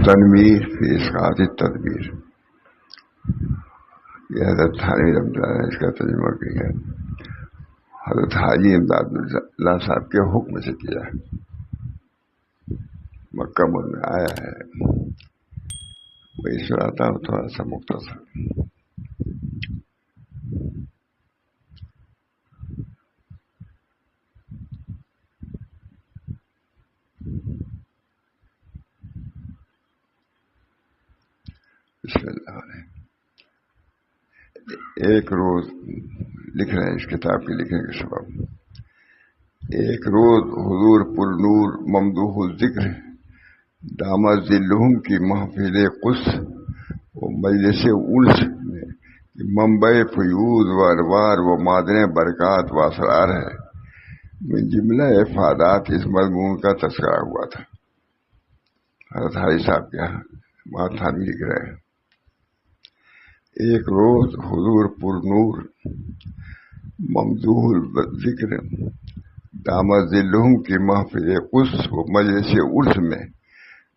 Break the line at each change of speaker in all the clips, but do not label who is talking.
تنویر فی اسقاط التدبیر، یہ حضرت تھانوی رحمۃ اللہ نے اس کا ترجمہ کیا ہے، حضرت حاجی امداد اللہ صاحب کے حکم سے کیا ہے، مکہ میں آیا ہے، وہی سناتا ہوں تھوڑا سا مختصر۔ بسم اللہ علیہ۔ ایک روز لکھ رہے ہیں اس کتاب کے لکھنے کے سبب، ایک روز حضور پر نور ممدوح الذکر دامت ذلہم کی محفل قدس و مجلس انس میں منبع فیوض و انوار و معدن برکات و اسرار ہے، من جملہ افادات اس مضمون کا تذکرہ ہوا تھا۔ حضرت حاجی صاحب کے یہاں ماتھانی لکھ رہے ہیں، ایک روز حضور پر نور ممدوح الذکر دامت ذلہم کی محفل قدس و مجلس انس میں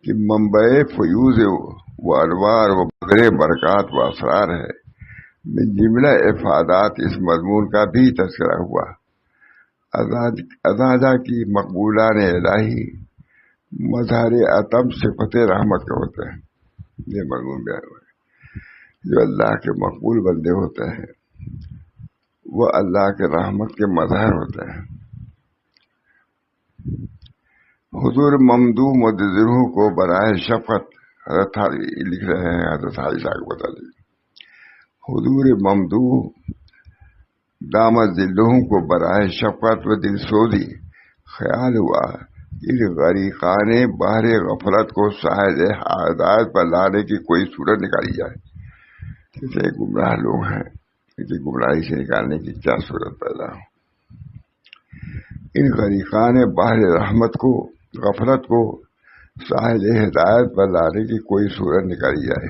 کہ منبع فیوض و انوار و بدر برکات و اسرار ہے، من جملہ افادات اس مضمون کا بھی تذکرہ ہوا۔ ازاجہ کی مقبولان الہی مظہر عطم صفت رحمت کے ہوتے ہیں، یہ مضمون بیان ہوا ہے۔ جو اللہ کے مقبول بندے ہوتے ہیں وہ اللہ کے رحمت کے مظہر ہوتے ہیں۔ حضور ممدوح مدذرہ کو برائے شفقت، حضرت لکھ رہے ہیں، حضرت حاجی صاحب کو بتا دیجیے، حضور ممدوح دامت ذلہم کو برائے شفقت و دل سوزی خیال ہوا کہ غریقان بحر غفلت کو ساحل ہدایت پر لانے کی کوئی صورت نکالی جائے۔ جیسے گمراہ لوگ ہیں، ان کی گمراہی سے نکالنے کی کیا صورت پیدا ہو۔ ان غریقان بحر رحمت کو، غفلت کو ساحل ہدایت پر لانے کی کوئی صورت نکالی جائے۔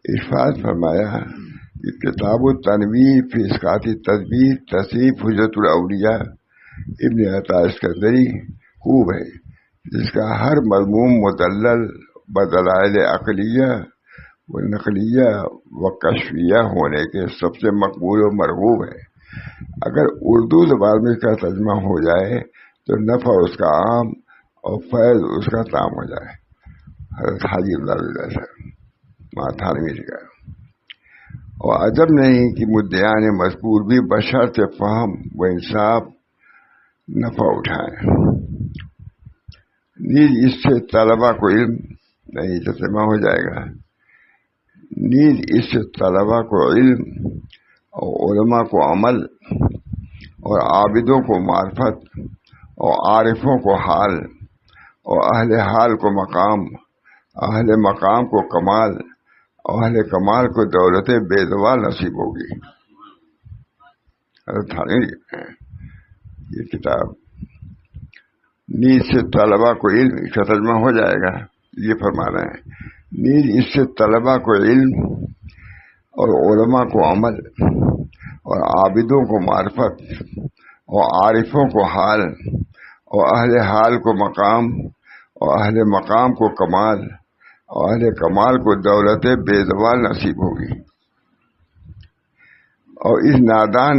ارشاد فرمایا کہ کتاب التنویر فی اسقاط التدبیر تصنیف حجت الاولیاء ابن عطا اسکندری خوب ہے، جس کا ہر مضمون مدلل بدلائل عقلیہ و نقلیہ و کشفیہ ہونے کے سب سے مقبول و مرغوب ہے۔ اگر اردو زبان میں اس کا ترجمہ ہو جائے تو نفع اس کا عام اور فیض اس کا تام ہو جائے۔ حضرت حاجی اللہ ماتھانوی کا، اور عجب نہیں کہ مدعیان مذکور بھی بشرط فہم و انصاف نفع اٹھائیں۔ نیز اس سے طلبہ کو علم نہیں ترجمہ ہو جائے گا، نیز اس سے طلبہ کو علم اور علماء کو عمل اور عابدوں کو معرفت اور عارفوں کو حال اور اہل حال کو مقام، اہل مقام کو کمال اور اہل کمال کو دولت بے زوال نصیب ہوگی۔ یہ کتاب نیز سے طلبہ کو علم، اس کا ترجمہ ہو جائے گا، یہ فرما رہے ہیں، نیز اس سے طلبہ کو علم اور علماء کو عمل اور عابدوں کو معرفت اور عارفوں کو حال اور اہل حال کو مقام اور اہل مقام کو کمال اور اہل کمال کو دولت بے زوال نصیب ہوگی۔ اور اس نادان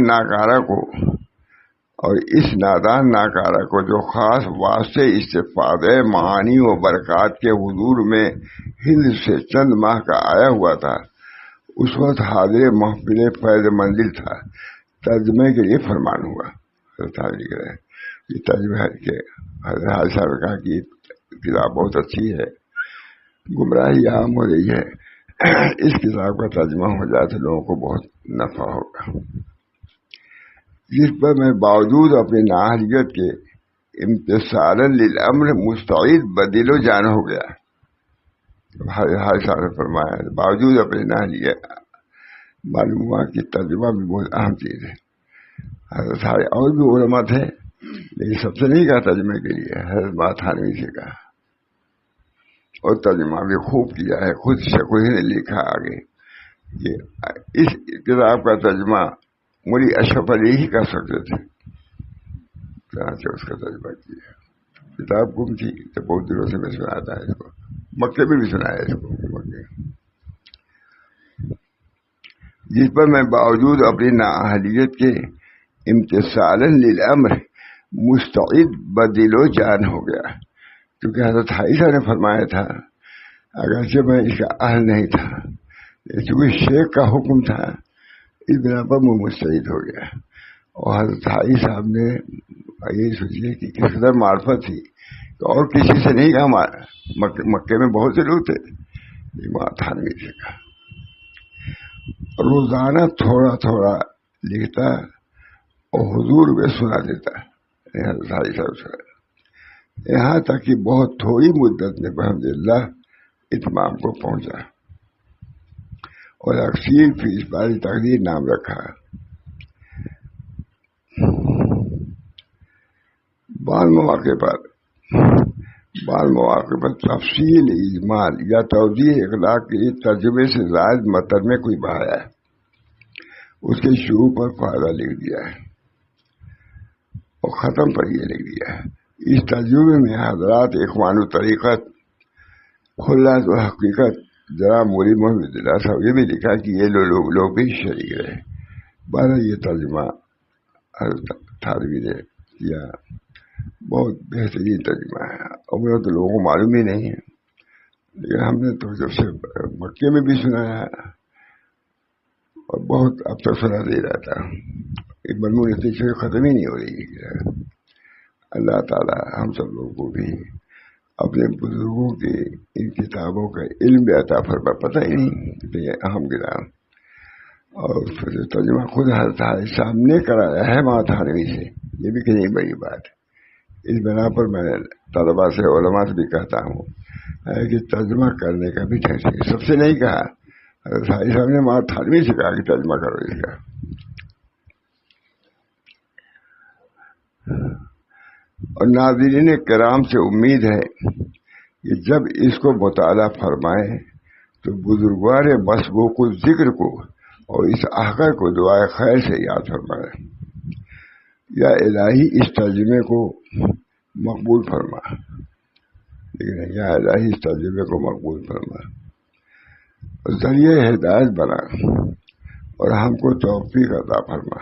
ناکارہ کو جو خاص واسطے استفادہ معانی و برکات کے حضور میں ہند سے چند ماہ کا آیا ہوا تھا، اس وقت حاضر محفل فیض منزل تھا، ترجمے کے لیے فرمان ہوا۔ یہ ترجمہ ہے کہ حضرت حاجی صاحب نے کہا کہ یہ کتاب بہت اچھی ہے، گمراہی عام ہو رہی ہے، اس کتاب کا ترجمہ ہو جائے تو لوگوں کو بہت نفع ہوگا۔ جس پر میں باوجود اپنی نااہلیت کے امتثالا للامر مستعد بدل و جان ہو گیا۔ حاجی صاحب نے فرمایا باوجود اپنی نااہلیت، معلوم ہوا کہ ترجمہ بھی بہت اہم چیز ہے۔ حضرت اور بھی علماء تھے لیکن سب سے نہیں کہا ترجمے کے لیے، حضرت ماتھانوی سے کہا، اور ترجمہ بھی خوب کیا ہے، خود شکوہی نے لکھا آگے کہ اس کتاب کا ترجمہ مولی اشرف علی ہی کر سکتے تھے، چنانچہ اس کا ترجمہ کیا۔ کتاب گم تھی تو بہت دنوں سے میں سناتا ہے اس کو، مکے میں بھی سنایا اس کو مکے، جس پر میں باوجود اپنی نااہلیت کے امتثالاً للامر مستعد بدل و جان ہو گیا، کیونکہ حضرت عائشہ نے فرمایا تھا اگرچہ میں اس کا اہل نہیں تھا، چونکہ شیخ کا حکم تھا اس بنا پر میں مستعد ہو گیا۔ اور حضرت عائشہ صاحب نے یہ سوچیے کہ کس قدر معرفت تھی، اور کسی سے نہیں کہا، مکے میں بہت سے لوگ تھے، امام تھانوی سے کہا، روزانہ تھوڑا تھوڑا لکھتا اور حضور میں سنا دیتا، یہاں تک کہ بہت تھوڑی مدت میں الحمدللہ اتمام کو پہنچا اور اکثیر فی اسباری تقدیر نام رکھا۔ بعض مواقع پر تفصیل اجمال یا توضیح اخلاق کے ترجمے سے زائد متن میں کوئی بہایا ہے، اس کے شروع پر فائدہ لکھ دیا ہے اور ختم پر یہ لکھ دیا ہے۔ اس ترجمے میں حضرات اخوان الطریقت خلاص و حقیقت جناب مولی محمد اللہ صاحب یہ بھی لکھا کہ یہ لوگ بھی شریک رہے۔ بارہ یہ ترجمہ حضرت تھانوی نے کیا، بہت بہترین ترجمہ ہے، اور وہ تو لوگوں کو معلوم ہی نہیں ہے، لیکن ہم نے تو جب سے مکے میں بھی سنایا اور بہت اب تک سنا دے رہا تھا، ایک مضمون اتنی سے ختم ہی نہیں ہو رہی ہے۔ اللہ تعالیٰ ہم سب لوگوں کو بھی اپنے بزرگوں کی ان کتابوں کا علم بھی عطا فرما، پتہ ہی نہیں کتنے اہم کتاب، اور اس پر ترجمہ خود حضرت صاحب نے کرایا ہے ماں تھانوی سے، یہ بھی کتنی بڑی بات ہے۔ اس بنا پر میں طلبا سے علماء سے بھی کہتا ہوں کہ ترجمہ کرنے کا بھی سب سے نہیں کہا، حضرت صاحب نے ماں تھانوی سے کہا کہ ترجمہ کرو اس کا۔ اور ناظرین کرام سے امید ہے کہ جب اس کو مطالعہ فرمائیں تو بزرگوار مسبوق ذکر کو اور اس احقر کو دعائے خیر سے یاد فرمائیں، یا الہی اس ترجمے کو مقبول فرما، لیکن یا الہی اس ترجمے کو مقبول فرما، ذریعہ ہدایت بنا اور ہم کو توفیق عطا فرما۔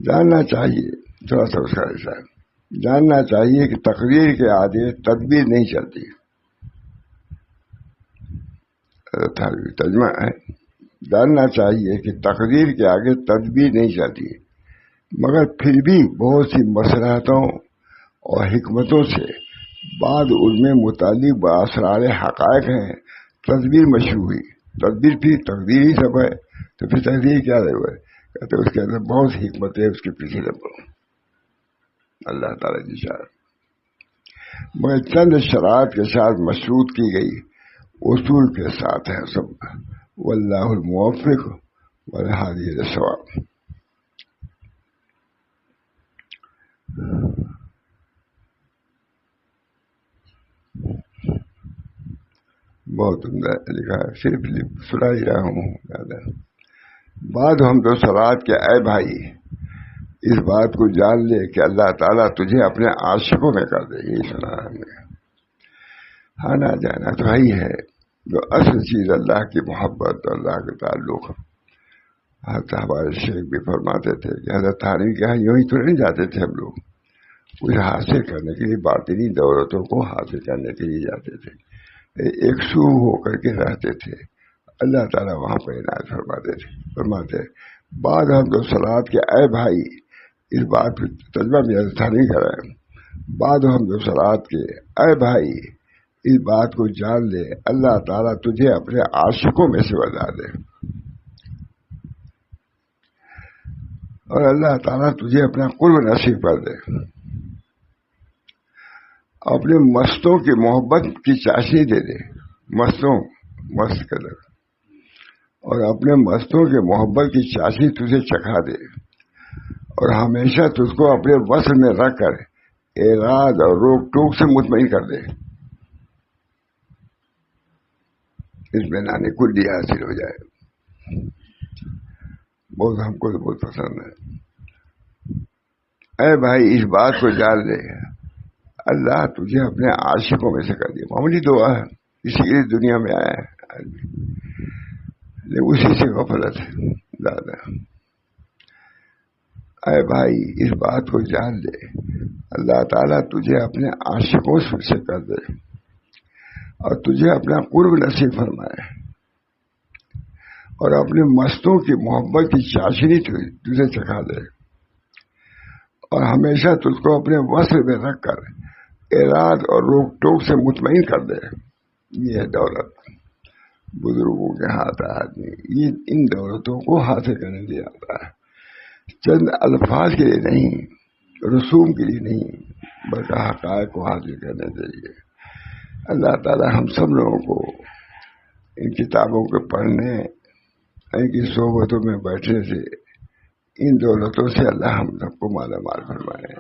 جاننا چاہیے، تھوڑا سا اس کا حصہ جاننا چاہیے کہ تقریر کے آگے تدبیر نہیں چلتی، ترجمہ ہے، جاننا چاہیے کہ تقریر کے آگے تدبیر نہیں چلتی، مگر پھر بھی بہت سی مصلحتوں اور حکمتوں سے بعد ان میں متعلق باسرار حقائق ہیں، تدبیر مشروع ہوئی، تدبیر پھر تقدیر ہی سب ہے، تو پھر تقدیر کیا ضرورت ہے؟ کہتے اس کے اندر بہت حکمتیں اس کے پیچھے لگو، اللہ تعالیٰ کی شاعر مگر چند شرائط کے ساتھ مشروط کی گئی، اصول کے ساتھ ہے سب، واللہ الموفق والہادی للصواب۔ بہت عمدہ لکھا ہے، صرف سنا ہی رہا ہوں زیادہ۔ بعد ہم تو سرات کے اے بھائی اس بات کو جان لے کہ اللہ تعالیٰ تجھے اپنے عاشقوں میں کر دے، یہی سنا ہم نے۔ آنا جانا تو ہی ہے، جو اصل چیز اللہ کی محبت، اللہ کے تعلق۔ حضرت ہمارے شیخ بھی فرماتے تھے کہ حضرت تھانوی کے یہاں یوں ہی تو نہیں جاتے تھے ہم لوگ، کچھ حاصل کرنے کے لیے، باطنی دولتوں کو حاصل کرنے کے لیے جاتے تھے، ایک سو ہو کر کے رہتے تھے، اللہ تعالیٰ وہاں پہ عنایت فرماتے بعد ہم تو صلات کے اے بھائی اس بات پہ تجربہ بھی حضرت تھانوی کر رہے ہیں، بعد ہم تو صلات کے اے بھائی اس بات کو جان لے اللہ تعالیٰ تجھے اپنے عاشقوں میں سے بنا دے، اور اللہ تعالیٰ تجھے اپنا قرب نصیب کر دے، اپنے مستوں کی محبت کی چاشنی دے دے، مست قدر، اور اپنے مستوں کے محبت کی چاشنی تجھے چکھا دے، اور ہمیشہ تجھ کو اپنے وصل میں رکھ کر اعراض اور روک ٹوک سے مطمئن کر دے، اطمینان کلی حاصل ہو جائے۔ بہت ہم کو تو بہت پسند ہے۔ اے بھائی اس بات کو جان لے اللہ تجھے اپنے عاشقوں میں سے کر دیا. معمولی دعا ہے, اسی کے لیے دنیا میں آیا ہے لیکن اسی سے غفلت ہے زیادہ. اے بھائی اس بات کو جان لے, اللہ تعالیٰ تجھے اپنے عاشقوں سے کر دے اور تجھے اپنا قرب نصیب فرمائے اور اپنے مستوں کی محبت کی چاشنی تجھے چکھا دے اور ہمیشہ تجھ کو اپنے وصل میں رکھ کر اعراض اور روک ٹوک سے مطمئن کر دے. یہ دولت بزرگوں کے ہاتھ ہے آدمی, یہ ان دولتوں کو حاصل کرنے کے لیے آتا ہے, چند الفاظ کے لیے نہیں, رسوم کے لیے نہیں, بلکہ حقائق کو حاصل کرنے کے لیے. اللہ تعالی ہم سب لوگوں کو ان کتابوں کے پڑھنے, ان کی صحبتوں میں بیٹھنے سے, ان دولتوں سے اللہ ہم سب کو مالا مال فرمائے.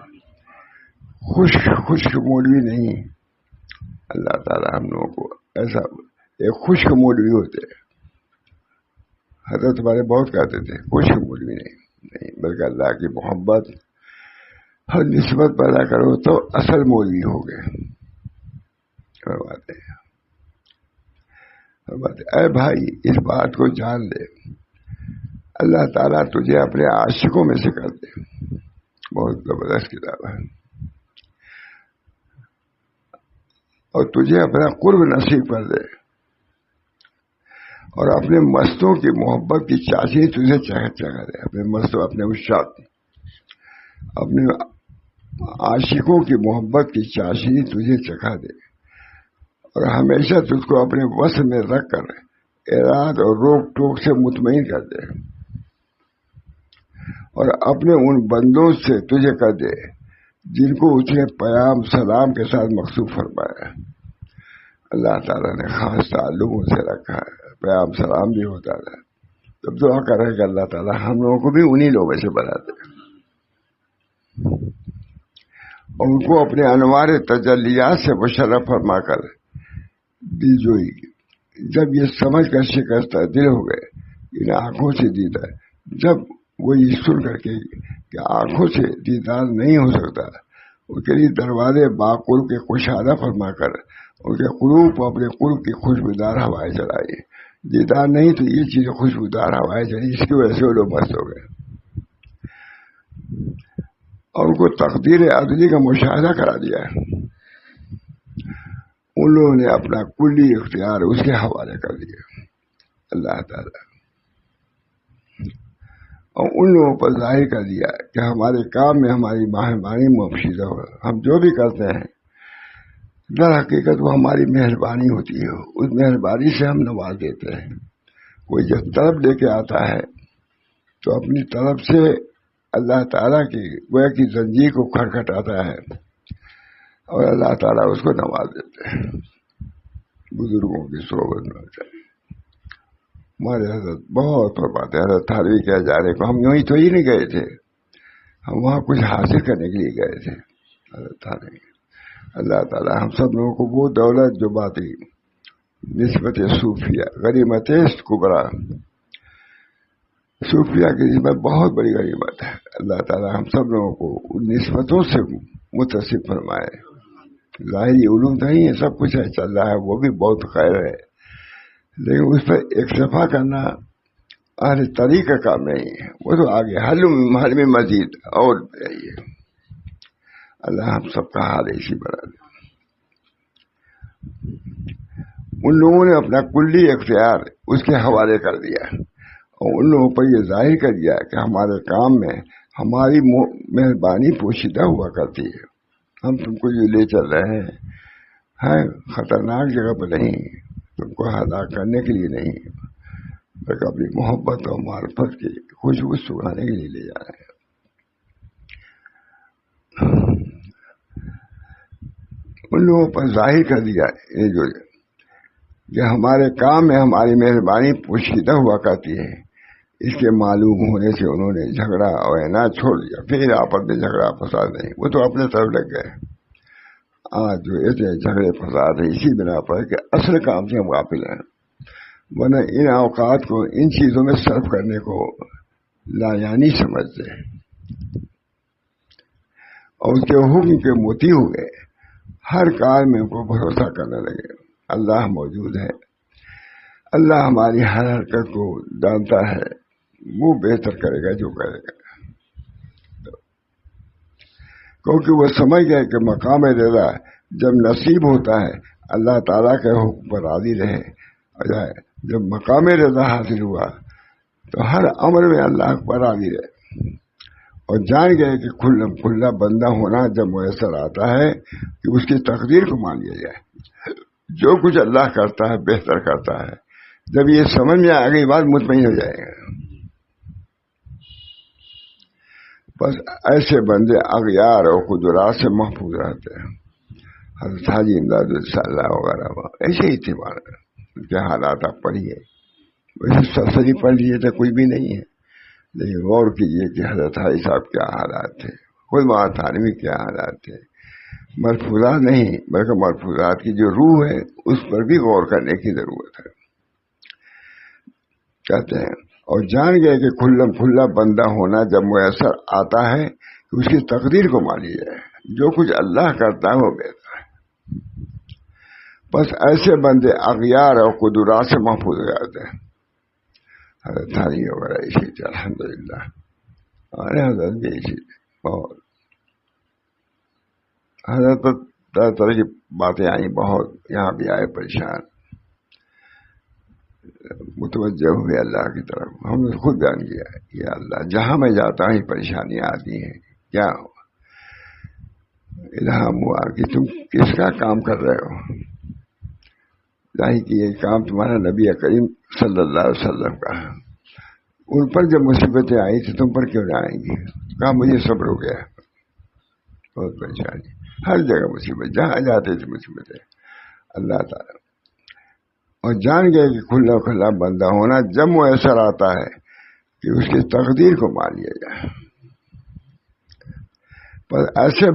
خشک مولوی نہیں, اللہ تعالی ہم لوگوں کو ایسا ایک خشک مولوی ہوتے, حضرت ہمارے بہت کہتے تھے خشک مولوی نہیں بلکہ اللہ کی محبت اور نسبت پیدا کرو تو اصل مولوی ہو گئے. اے بھائی اس بات کو جان لے, اللہ تعالیٰ تجھے اپنے عاشقوں میں سے کر دے. بہت زبردست کتاب ہے. اور تجھے اپنا قرب نصیب کر دے اور اپنے مستوں کی محبت کی چاشنی تجھے چکھا دے. اپنے مستوں, اپنے عشاق, اپنے عاشقوں کی محبت کی چاشنی تجھے چکھا دے اور ہمیشہ تجھ کو اپنے وصل میں رکھ کر اعراض اور روک ٹوک سے مطمئن کر دے اور اپنے ان بندوں سے تجھے کر دے جن کو اس نے پیام سلام کے ساتھ مخصوص فرمایا. اللہ تعالیٰ نے خاص تعلقوں سے رکھا ہے, پیام سلام بھی ہوتا ہے. تب دعا کر رہے کہ اللہ تعالیٰ ہم لوگوں کو بھی انہی لوگوں سے بنا دے اور ان کو اپنے انوار تجلیات سے مشرف فرما کر دل جوئی. جب یہ سمجھ کر شکست دل ہو گئے ان آنکھوں سے دیدار, جب وہ یہ سن کر کے کہ آنکھوں سے دیدار نہیں ہو سکتا, ان کے لیے دروازے باقرب کے کشادہ فرما کر ان کے قلوب کو اپنے قرب کی خوشبودار ہوائیں چلائی. دیدار نہیں تو یہ چیز خوشبودار ہوائیں چلی, اس کی وجہ سے وہ لوگ مست ہو گئے اور ان کو تقدیر عدلی کا مشاہدہ کرا دیا. ان لوگوں نے اپنا کلی اختیار اس کے حوالے کر دیا اللہ تعالیٰ, اور ان لوگوں پر ظاہر کر دیا کہ ہمارے کام میں ہماری مہربانی مفشدہ ہو. ہم جو بھی کرتے ہیں در حقیقت وہ ہماری مہربانی ہوتی ہے, اس مہربانی سے ہم نواز دیتے ہیں. کوئی جب طلب لے کے آتا ہے تو اپنی طلب سے اللہ تعالیٰ کی گویا کی زنجیر کو کھٹکھٹاتا ہے اور اللہ تعالیٰ اس کو نواز دیتے ہیں. بزرگوں کی صحبت میں ہوتا ہے. ہمارے حضرت بہت فرماتے ہیں, حضرت تھانوی کے جانے کو ہم یوں ہی تو ہی نہیں گئے تھے, ہم وہاں کچھ حاصل کرنے کے لیے گئے تھے. حضرت تھانوی, اللہ تعالیٰ ہم سب لوگوں کو وہ دولت جو باتی نسبت صوفیہ غنیمت کبریٰ, صوفیہ کی نسبت بہت بڑی غنیمت ہے. اللہ تعالیٰ ہم سب لوگوں کو ان نسبتوں سے متصف فرمائے. ظاہری علوم نہیں ہے, سب کچھ ہے چل رہا ہے, وہ بھی بہت خیر ہے, لیکن اس پر اکتفا کرنا اہل طریق کا کام نہیں ہے. وہ تو آگے حل میں مزید اور چاہیے. اللہ ہم سب کا حال اسی بنا دے. ان لوگوں نے اپنا کلی اختیار اس کے حوالے کر دیا اور ان لوگوں پر یہ ظاہر کر دیا کہ ہمارے کام میں ہماری مہربانی پوشیدہ ہوا کرتی ہے. ہم تم کو جو لے چل رہے ہیں خطرناک جگہ پر نہیں, تم کو ہلاک کرنے کے لیے نہیں, بلکہ اپنی محبت اور معرفت کی خوشبو سکھانے کے لیے لے جا رہے ہیں. ان لوگوں پر ظاہر کر دیا یہ جو کہ ہمارے کام میں ہماری مہربانی پوشیدہ ہوا کرتی ہے. اس کے معلوم ہونے سے انہوں نے جھگڑا اور اعنات چھوڑ دیا. پھر آپس میں جھگڑا فساد نہیں, وہ تو اپنے طرف لگ گئے. آج جو ایسے جھگڑے فساد ہے اسی بنا پر کہ اصل کام سے ہم غافل ہیں, ورنہ ان اوقات کو ان چیزوں میں صرف کرنے کو لایانی سمجھتے ہیں اور اس کے حکم کے موتی ہو گئے ہر کار میں کو بھروسہ کرنے لگے اللہ موجود ہے، اللہ ہماری ہر حرکت کو جانتا ہے، وہ بہتر کرے گا جو کرے گا، کیونکہ وہ سمجھ گئے کہ مقام رضا جب نصیب ہوتا ہے اللہ تعالیٰ کے حکم پر راضی رہے، جب مقام رضا حاصل ہوا تو ہر امر میں اللہ پر راضی رہے، اور جان گئے کہ کھلا بندہ ہونا جب میسر آتا ہے کہ اس کی تقدیر کو مان لیا جائے، جو کچھ اللہ کرتا ہے بہتر کرتا ہے، جب یہ سمجھ میں آ گئی بات مطمئن ہو جائے گا۔ بس ایسے بندے اغیار اور قدرات سے محفوظ رہتے ہیں۔ حضرت حاجی امداد اللہ وغیرہ ایسے ہی تھے، ان کے حالات آپ پڑھیے، ویسے سرسری پڑھ لیجیے تو کوئی بھی نہیں ہے، لیکن غور کیجیے کہ حضرت حاجی صاحب کیا حالات تھے، خود وہاں تعلیمی کیا حالات تھے۔ ملفوظات نہیں بلکہ ملفوظات کی جو روح ہے اس پر بھی غور کرنے کی ضرورت ہے، کہتے ہیں۔ اور جان گئے کہ کھلا بندہ ہونا جب میسر آتا ہے کہ اس کی تقدیر کو مان لیجیے، جو کچھ اللہ کرتا ہے وہ بہتر ہے۔ بس ایسے بندے اغیار اور قدرات سے محفوظ ہو جاتے ہیں۔ حضرت حاجی وغیرہ اسی تھے الحمدللہ، ہمارے حضرت بھی اسی تھے، بہت حضرت طرح طرح کی باتیں آئیں، بہت یہاں بھی آئے پریشان، متوجہ ہوئے اللہ کی طرف۔ ہم نے خود بیان کیا یا اللہ جہاں میں جاتا ہوں پریشانیاں آتی ہیں، کیا ہو الہام ہوا کہ تم کس کا کام کر رہے ہو، ظاہر کہ یہ کام تمہارا نبی کریم صلی اللہ علیہ وسلم کا ہے، ان پر جب مصیبتیں آئی تو تم پر کیوں نہ آئیں گی؟ کہا مجھے صبر ہو گیا، بہت پریشانی، ہر جگہ مصیبت، جہاں جاتے تھے مصیبتیں اللہ تعالیٰ۔ اور جان گئے کہ کھلا بندہ ہونا جب میسر آتا ہے کہ اس کی تقدیر کو مان لیا جائے۔ پر ایسے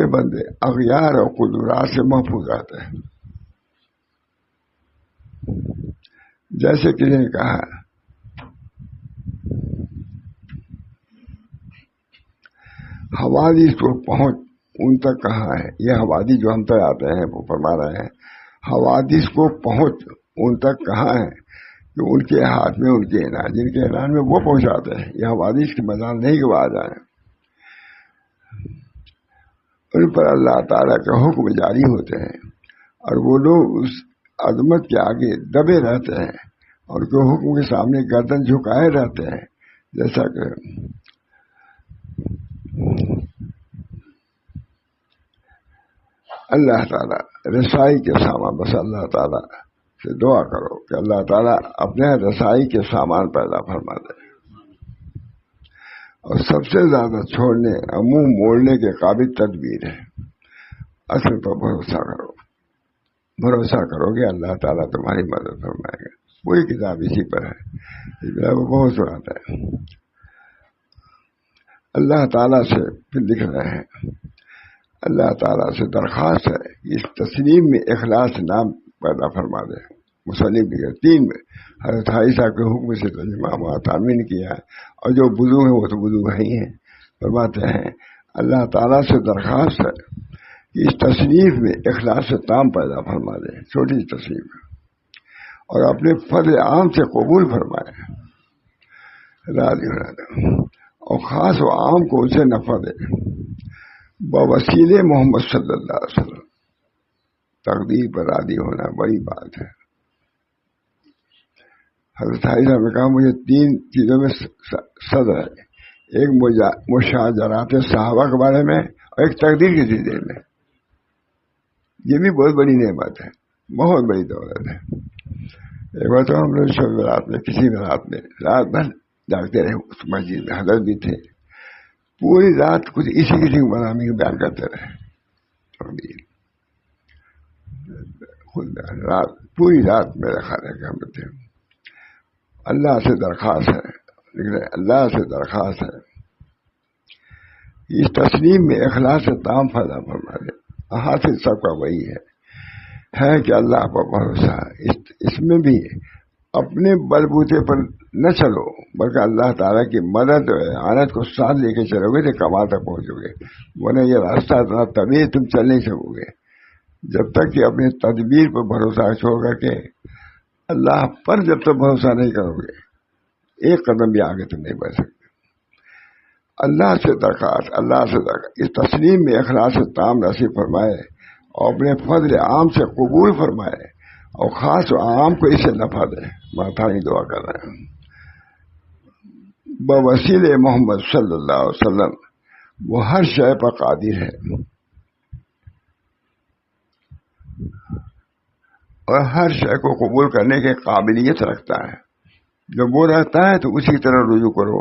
بندے اغیار اور قدرات سے محفوظ آتے ہیں۔ جیسے کسی نے کہا حوادث کو پہنچ ان تک کہاں ہے، یہ حوادث جو ہم تک آتے ہیں وہ فرما رہے ہیں، حوادث کو پہنچ ان تک کہاں ہے کہ ان کے ہاتھ میں ان کے عنایت، جن کے عنایت میں وہ پہنچاتے ہیں، یہ حوادث کی مجال نہیں کہ وہ آ جائیں، ان پر اللہ تعالیٰ کے حکم جاری ہوتے ہیں، اور وہ لوگ اس عظمت کے آگے دبے رہتے ہیں اور کے حکم کے سامنے گردن جھکائے رہتے ہیں، جیسا کہ اللہ تعالیٰ رسائی کے سامان، بس اللہ تعالیٰ سے دعا کرو کہ اللہ تعالیٰ اپنے رسائی کے سامان پیدا فرما دے، اور سب سے زیادہ چھوڑنے منہ موڑنے کے قابل تدبیر ہے۔ اصل پر بھروسہ کرو گے اللہ تعالیٰ تمہاری مدد فرمائے گا۔ وہی کتاب اسی پر ہے، اس کتاب کو بہت سناتا ہے۔ اللہ تعالیٰ سے پھر لکھ رہے ہیں، اللہ تعالیٰ سے درخواست ہے کہ اس تصنیف میں اخلاص نام پیدا فرما دے۔ مصنف لکھے 3 میں حضرت حاجی صاحب کے حکم سے ترجمہ تعمین کیا ہے، اور جو بزرگ ہیں وہ تو بزرگ ہی ہیں، فرماتے ہیں اللہ تعالیٰ سے درخواست ہے کہ اس تصنیف میں اخلاص تام پیدا فرما دے، چھوٹی تصنیف ہے، اور اپنے فضل عام سے قبول فرمائے، راضی ہونا دے، اور خاص و عام کو اسے نفع دے بوسیلے محمد صلی اللہ علیہ وسلم۔ تقدیر پر راضی ہونا بڑی بات ہے۔ حضرت حاجی صاحب نے کہا مجھے 3 چیزوں میں صدر ہے، ایک مشاجرات صحابہ کے بارے میں اور ایک تقدیر کی چیزیں میں، یہ بھی بہت بڑی نعمت ہے، بہت بڑی دولت ہے۔ ایک بار تو ہم لوگ شب رات میں کسی بھی رات میں رات بھر جاگتے رہے، اس مسجد میں حضرت بھی تھے، پوری رات کچھ اسی مضامین کو بیان کرتے رہے، خود رات پوری رات میرا خیال ہے کہ ہم تھے۔ اللہ سے درخواست ہے، لیکن اللہ سے درخواست ہے اس تسلیم میں اخلاص تام فائدہ فرما دے۔ حاصل سب کا وہی ہے کہ اللہ پر بھروسہ، اس میں بھی اپنے بلبوتے پر نہ چلو بلکہ اللہ تعالیٰ کی مدد اعانت کو ساتھ لے کے چلو گے تو کمال تک پہنچو گے، ورنہ یہ راستہ اتنا طویل تم چل نہیں سکو گے جب تک کہ اپنی تدبیر پر بھروسہ چھوڑ کر کے اللہ پر جب تک بھروسہ نہیں کرو گے ایک قدم بھی آگے تم نہیں بڑھ سکتے۔ اللہ سے درخواست اس تسلیم میں اخلاص تام نصیب فرمائے اور اپنے فضل عام سے قبول فرمائے اور خاص عام کو اس سے نفع دے۔ ماتھانی دعا کر رہے ہیں بوسیل محمد صلی اللہ علیہ وسلم، وہ ہر شے پر قادر ہے اور ہر شے کو قبول کرنے کی قابلیت رکھتا ہے، جب وہ رہتا ہے تو اسی طرح رجوع کرو،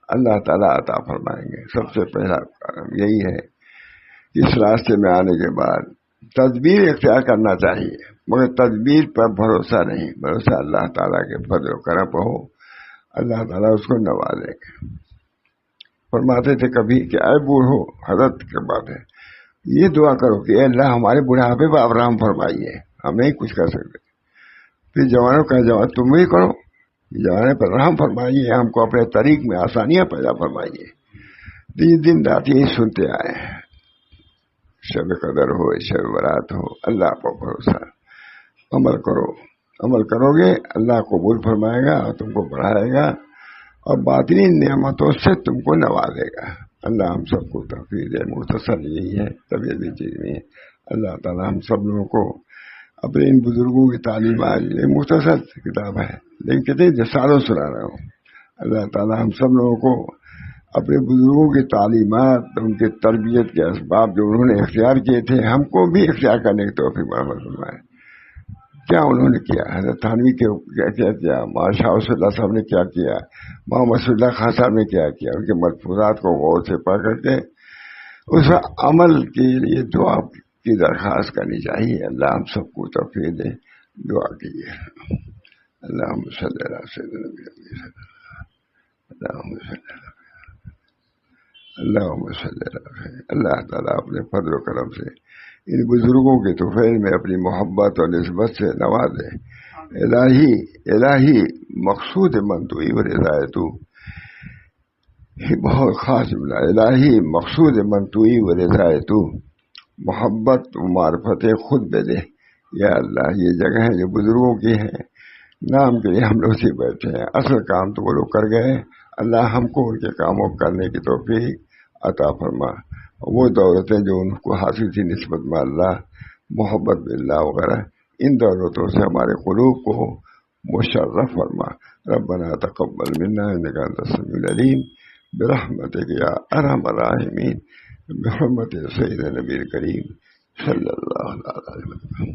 اللہ تعالیٰ عطا فرمائیں گے۔ سب سے پہلا کام یہی ہے کہ اس راستے میں آنے کے بعد تدبیر اختیار کرنا چاہیے، مگر تدبیر پر بھروسہ نہیں، بھروسہ اللہ تعالیٰ کے فضل و کرم پر ہو، اللہ تعالیٰ اس کو نوازے گا۔ فرماتے تھے کبھی کہ اے بوڑھو، حضرت کے بات ہے، یہ دعا کرو کہ اے اللہ ہمارے بڑھاپے پر اب رحم فرمائیے، ہم نہیں کچھ کر سکتے۔ پھر جوانوں کا جوان تم ہی کرو، جوانے پر رحم فرمائیے، ہم کو اپنے طریق میں آسانیاں پیدا فرمائیے۔ دن رات یہی سنتے آئے ہیں، شب قدر ہو شب برات ہو، اللہ پر بھروسہ، عمل کرو گے اللہ قبول فرمائے گا اور تم کو بڑھائے گا اور باطنی نعمتوں سے تم کو نوازے گا۔ اللہ ہم سب کو توفیق دے۔ مختصر یہی ہے، طبیعت بھی چیز نہیں ہے۔ اللہ تعالیٰ ہم سب لوگوں کو اپنے ان بزرگوں کی تعلیمات، یہ مختصر کتاب ہے لیکن کتنے سالوں سنا رہا ہوں، اللہ تعالیٰ ہم سب لوگوں کو اپنے بزرگوں کی تعلیمات، ان کی تربیت کے اسباب جو انہوں نے اختیار کیے تھے، ہم کو بھی اختیار کرنے کی توفیق عطا فرمائے۔ کیا انہوں نے کیا، حضرت تھانوی کے کیا کیا، مولانا شاہ ولی اللہ صاحب نے کیا کیا، محمد صلی اللہ خان صاحب نے کیا کیا، ان کے ملفوظات کو غور سے پڑھ کر کے اس عمل کے لیے دعا کی درخواست کرنی چاہیے۔ اللہ ہم سب کو توفیق دے، دعا کیجیے۔ اللہم صلی اللہ سیدنا اللہم صلی اللہ۔ اللہ تعالیٰ اپنے فضل و کرم سے ان بزرگوں کے طفیل میں اپنی محبت اور نسبت سے نوازے۔ الہی مقصود منتوئی و رضایتو، بہت خاص جملہ، الہی مقصود منتوئی و رضایتو، محبت و معرفت خود بے دے۔ یا اللہ یہ جگہ ہے جو بزرگوں کی ہے، نام کے لیے ہم لوگ سے بیٹھے ہیں، اصل کام تو وہ لوگ کر گئے، اللہ ہم کو ان کے کاموں کرنے کی توفیق عطا فرما۔ وہ دولتیں جو ان کو حاصل تھی نسبت میں اللہ، محبت باللہ وغیرہ، ان دولتوں سے ہمارے قلوب کو مشرف فرما۔ ربنا تقبل منا انک انت السمیع العلیم برحمتک یا ارحم الراحمین، بحرمت سید نبی کریم صلی اللہ علیہ وسلم۔